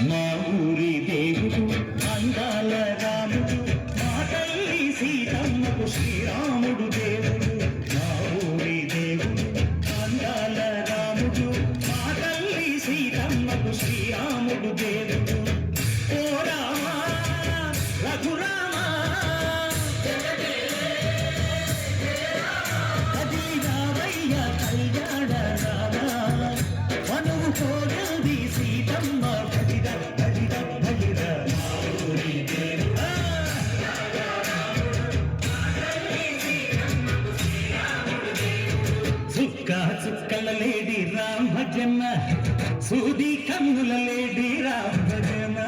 మా ఊరి దేవుడు అందాల రాముడు, మా తల్లి సీతమ్మకు శ్రీరాముడు దేవుడు. మా ఊరి దేవుడు అందాల రాముడు, మా తల్లి సీతమ్మకు శ్రీరాముడు దేవుడు. ఓ రామా రఘురామా అది రావయ్య కళ్యాణ రామా, మనువు కోరింది సీతమ్మ బలిద బలిద బలిద. మా ఊరి దేవుడా చుక్క చుక్కల లేడి రామ భజన, సూది కన్నుల లేడి రామ భజన.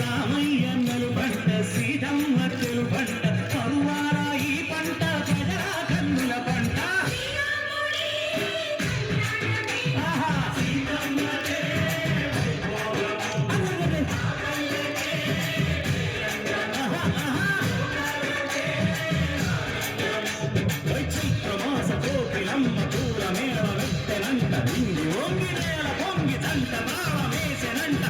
రామయ్య నలుబంట సీతమ్మ తెలుబంట, పరువారా ఈ పంట ప్రజల కన్నుల పంట. ఆహా సీతమ్మ చైత్రమాస కోకిలమ్మ పూల మేళ వెత్తెనంట, నింగి ఓంగి నేల పొంగి తంట బావ వేసెనంట.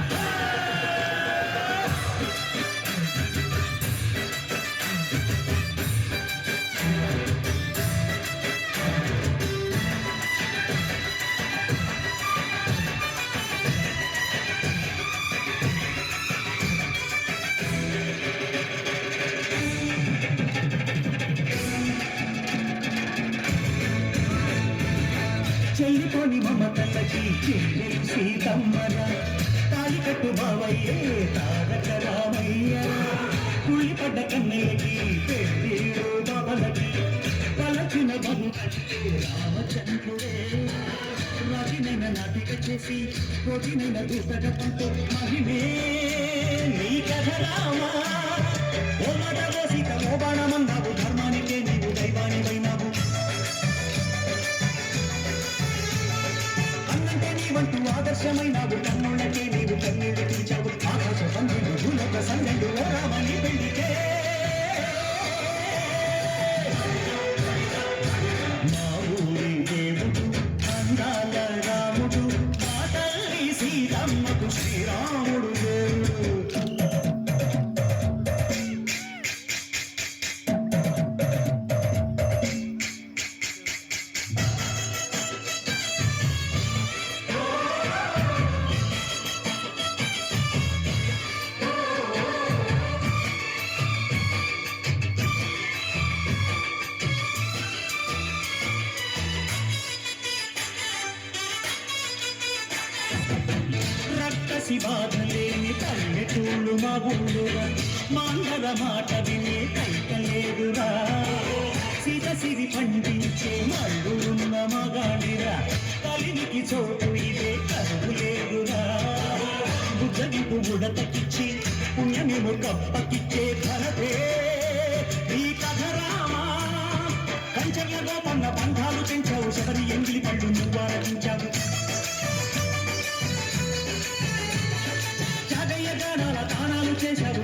చెల్లిపోని మమతలకి చెల్లెలు సీతమ్మరా, తాళి కట్టు బావయ్యే తారక రామయ్య. కుళ్ళిపడ్డ కన్నయ్యకి పెళ్ళిడు బాబలకి, పలచిన బహుమతి రామచంద్రుడే. రాజునైన నాటిక చేసి కోటినైన దూతగ పంతో మహిమే నీ కథ రామా. ఓ మాట ఓ సీత ఓ బాణమన్నావు, ధర్మానికే నీవు దైవాని వైనావు. వంటూ ఆదర్శమైనావు, కన్నులకే నీవు కన్నీళ్ళు తీర్చావు. ఆకాశ సంధ్యుడు భూలోక సంధ్యుడు ఓ రామని పెళ్లికే. మా ఊరి దేవుడు అందాల రాముడు, మా తల్లి సీతమ్మకు శ్రీరాముడు దేవుడు. బాధలేని పల్లెటూళ్ళు మా ఊళ్ళురా, మాంగళ మాట వినే కైకలేదురా. సిర సిరి పండించే మళ్ళు ఉన్న మగాడిరా, కలినికి చోటు ఇదే కరువు లేదురా. బుద్ధనిపు బుడతకిచ్చి పుణ్యమేమో కప్పకిచ్చే ఘనతే ఈ కథ రామా. కంచెల గోపన్న బంధాలు పెంచావు, శబరి ఎంగిలి పళ్ళు నువ్వు ఆరగించావు. తానాలు చేశావు.